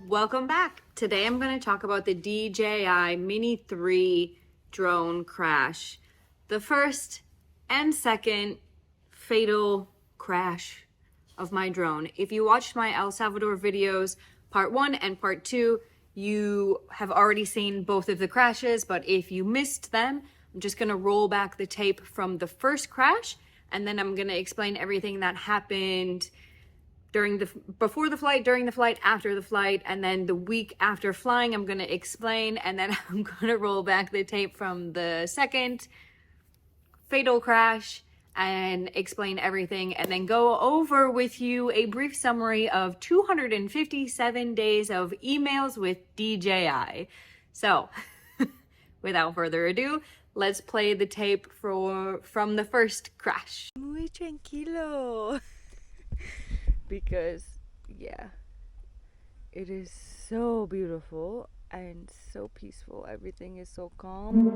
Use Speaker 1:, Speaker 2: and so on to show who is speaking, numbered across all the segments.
Speaker 1: Welcome back. Today I'm going to talk about the DJI Mini 3 drone crash. The first and second fatal crash of my drone. If you watched my El Salvador videos, part 1 and part 2, you have already seen both of the crashes, but if you missed them, I'm just going to roll back the tape from the first crash, and then I'm going to explain everything that happened before the flight, during the flight, after the flight, and then the week after flying. I'm going to explain, and then I'm going to roll back the tape from the second fatal crash and explain everything, and then go over with you a brief summary of 257 days of emails with DJI. So, without further ado, let's play the tape from the first crash. Muy tranquilo. Because, yeah, it is so beautiful and so peaceful. Everything is so calm.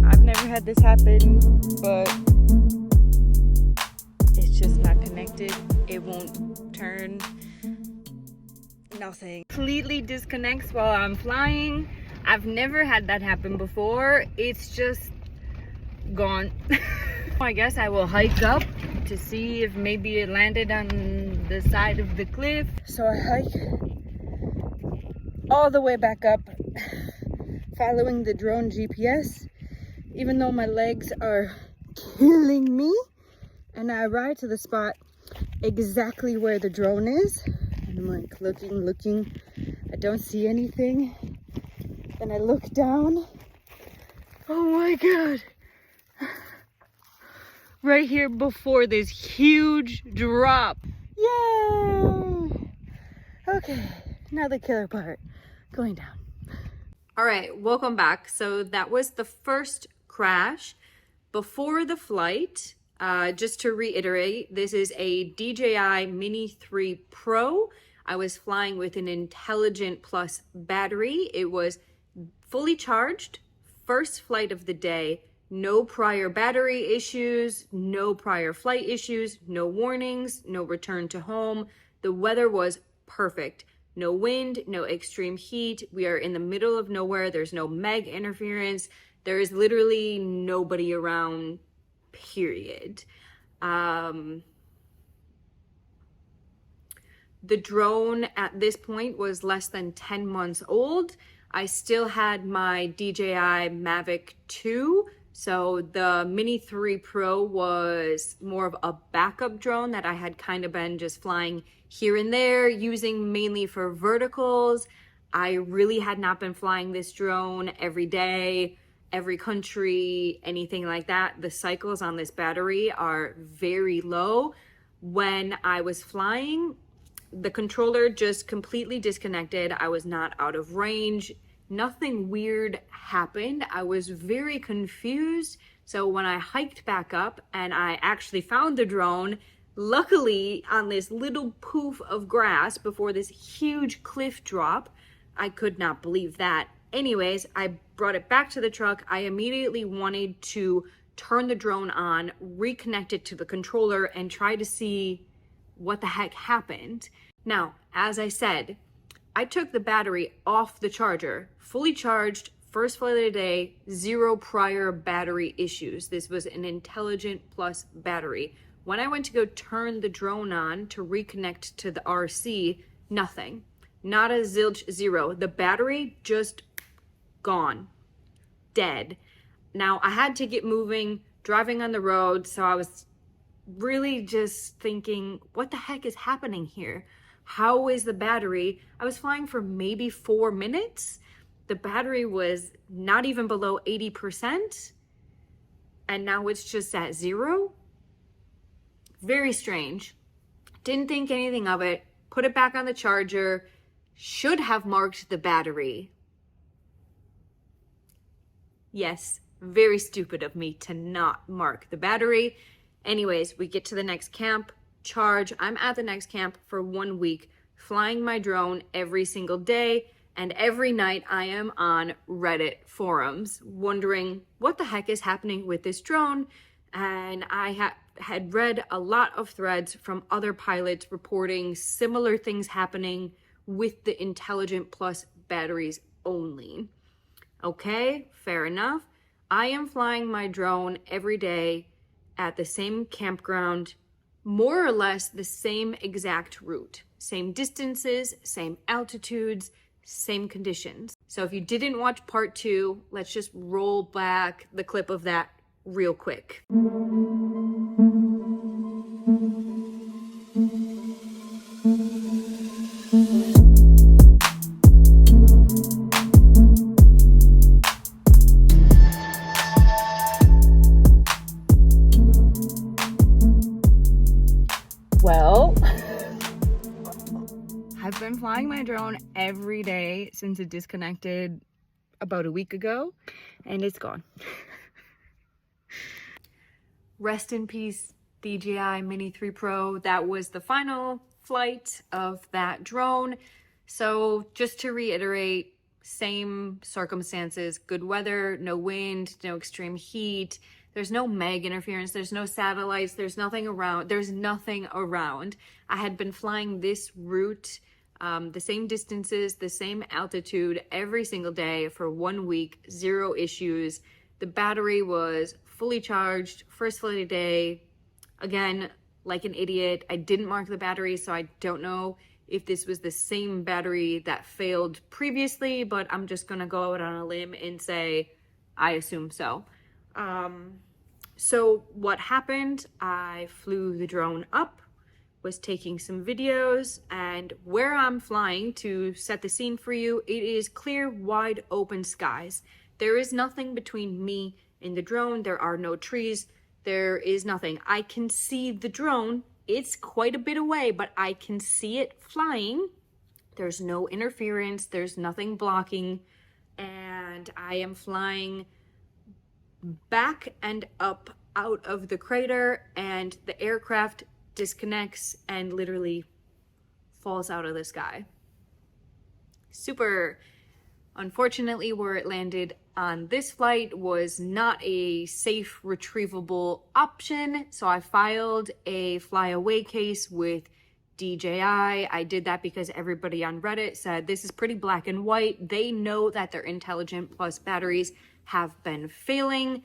Speaker 1: I've never had this happen, but it's just not connected. It won't turn. Nothing. Completely disconnects while I'm flying. I've never had that happen before. It's just gone. I guess I will hike up to see if maybe it landed on the side of the cliff. So I hike all the way back up, following the drone GPS, even though my legs are killing me. And I arrive to the spot exactly where the drone is. I'm like looking, I don't see anything. Then I look down. Oh my God. Right here before this huge drop. Yay! Okay, now the killer part, going down. All right, welcome back. So that was the first crash. Before the flight, just to reiterate, this is a DJI Mini 3 Pro. I was flying with an Intelligent Plus battery. It was fully charged, first flight of the day, no prior battery issues, no prior flight issues, no warnings, no return to home. The weather was perfect. No wind, no extreme heat. We are in the middle of nowhere. There's no meg interference. There is literally nobody around, period. The drone at this point was less than 10 months old. I still had my DJI Mavic 2. So the Mini 3 Pro was more of a backup drone that I had kind of been just flying here and there, using mainly for verticals. I really had not been flying this drone every day, every country, anything like that. The cycles on this battery are very low. When I was flying, the controller just completely disconnected. I was not out of range. Nothing weird happened. I was very confused. So when I hiked back up and I actually found the drone, luckily on this little poof of grass before this huge cliff drop, I could not believe that. Anyways, I brought it back to the truck. I immediately wanted to turn the drone on, reconnect it to the controller, and try to see what the heck happened. Now, as I said, I took the battery off the charger, fully charged, first flight of the day, zero prior battery issues. This was an Intelligent Plus battery. When I went to go turn the drone on to reconnect to the RC, nothing. Not a zilch, zero. The battery just gone, dead. Now, I had to get moving, driving on the road, so I was really just thinking, what the heck is happening here? How is the battery? I was flying for maybe 4 minutes. The battery was not even below 80%. And now it's just at zero. Very strange. Didn't think anything of it. Put it back on the charger. Should have marked the battery. Yes, very stupid of me to not mark the battery. Anyways, we get to the next camp, charge. I'm at the next camp for 1 week, flying my drone every single day. And every night I am on Reddit forums wondering what the heck is happening with this drone. And I had read a lot of threads from other pilots reporting similar things happening with the Intelligent Plus batteries only. Okay, fair enough. I am flying my drone every day at the same campground, more or less the same exact route, same distances, same altitudes, same conditions. So if you didn't watch part 2, let's just roll back the clip of that real quick. Well, I've been flying my drone every day since it disconnected about a week ago, and it's gone. Rest in peace, DJI Mini 3 Pro. That was the final flight of that drone. So just to reiterate, same circumstances, good weather, no wind, no extreme heat. There's no mag interference, there's no satellites, there's nothing around. I had been flying this route, the same distances, the same altitude every single day for 1 week, 0 issues. The battery was fully charged, first flight of the day. Again, like an idiot, I didn't mark the battery, so I don't know if this was the same battery that failed previously, but I'm just gonna go out on a limb and say I assume so. So what happened, I flew the drone up, was taking some videos, and where I'm flying, to set the scene for you, it is clear, wide open skies. There is nothing between me and the drone. There are no trees. There is nothing. I can see the drone. It's quite a bit away, but I can see it flying. There's no interference. There's nothing blocking. And I am flying back and up out of the crater, and the aircraft disconnects and literally falls out of the sky. Super. Unfortunately, where it landed on this flight was not a safe retrievable option, so I filed a flyaway case with DJI. I did that because everybody on Reddit said this is pretty black and white. They know that their Intelligent Plus batteries have been failing.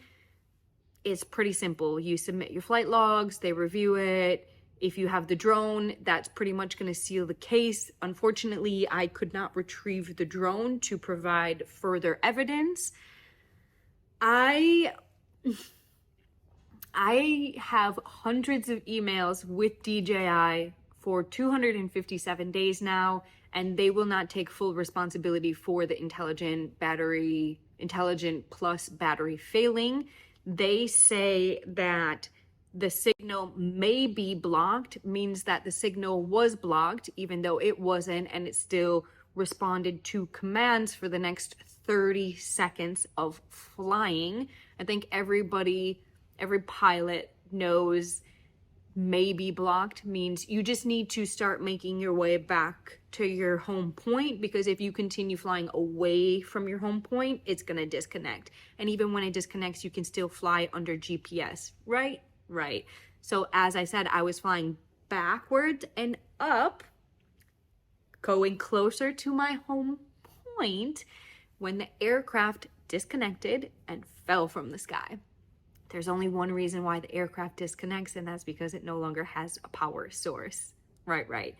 Speaker 1: It's pretty simple. You submit your flight logs, they review it. If you have the drone, that's pretty much going to seal the case. Unfortunately, I could not retrieve the drone to provide further evidence. I have hundreds of emails with DJI for 257 days now, and they will not take full responsibility for the Intelligent Plus battery failing. They say that the signal may be blocked, means that the signal was blocked, even though it wasn't, and it still responded to commands for the next 30 seconds of flying. I think every pilot knows maybe blocked means you just need to start making your way back to your home point, because if you continue flying away from your home point, it's going to disconnect. And even when it disconnects, you can still fly under GPS, right? Right. So as I said, I was flying backwards and up, going closer to my home point when the aircraft disconnected and fell from the sky. There's only one reason why the aircraft disconnects, and that's because it no longer has a power source. Right.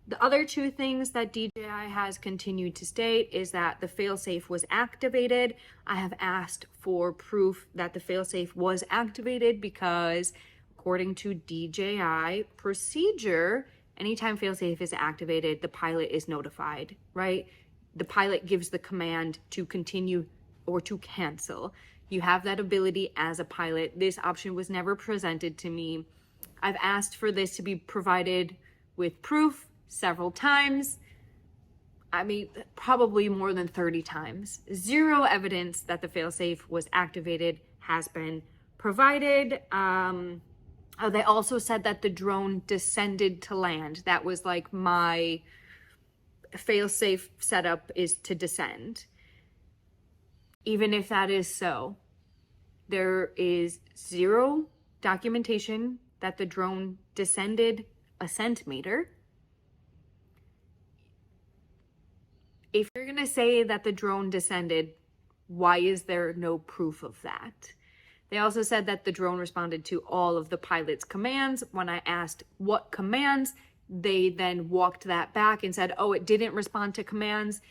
Speaker 1: The other two things that DJI has continued to state is that the failsafe was activated. I have asked for proof that the failsafe was activated because according to DJI procedure, anytime failsafe is activated, the pilot is notified, right? The pilot gives the command to continue or to cancel. You have that ability as a pilot. This option was never presented to me. I've asked for this to be provided with proof several times. I mean, probably more than 30 times. Zero evidence that the failsafe was activated has been provided. Oh, they also said that the drone descended to land. That was like my fail-safe setup, is to descend. Even if that is so, there is zero documentation that the drone descended a centimeter. If you're gonna say that the drone descended, why is there no proof of that? They also said that the drone responded to all of the pilot's commands. When I asked what commands, they then walked that back and said, oh, it didn't respond to commands.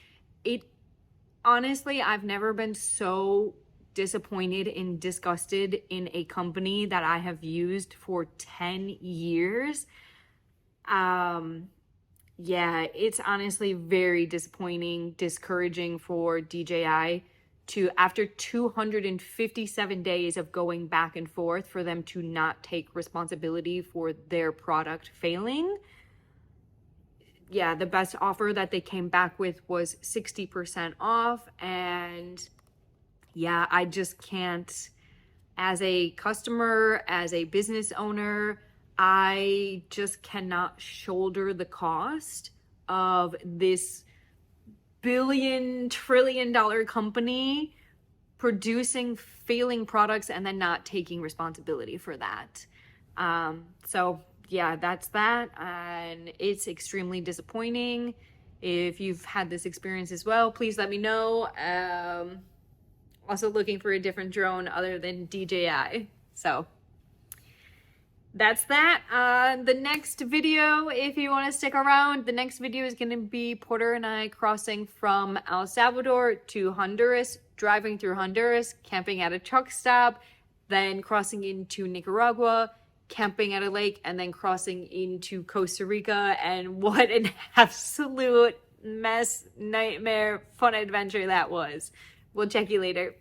Speaker 1: Honestly, I've never been so disappointed and disgusted in a company that I have used for 10 years. Yeah, it's honestly very disappointing, discouraging for DJI to, after 257 days of going back and forth, for them to not take responsibility for their product failing. Yeah, the best offer that they came back with was 60% off. And yeah, I just can't, as a customer, as a business owner, I just cannot shoulder the cost of this billion-trillion-dollar company producing failing products and then not taking responsibility for that. So yeah, that's that, and it's extremely disappointing. If you've had this experience as well, please let me know. Also looking for a different drone other than DJI. So that's that. The next video, if you want to stick around, the next video is going to be Porter and I crossing from El Salvador to Honduras, driving through Honduras, camping at a truck stop, then crossing into Nicaragua, camping at a lake, and then crossing into Costa Rica. And what an absolute mess, nightmare, fun adventure that was. We'll check you later.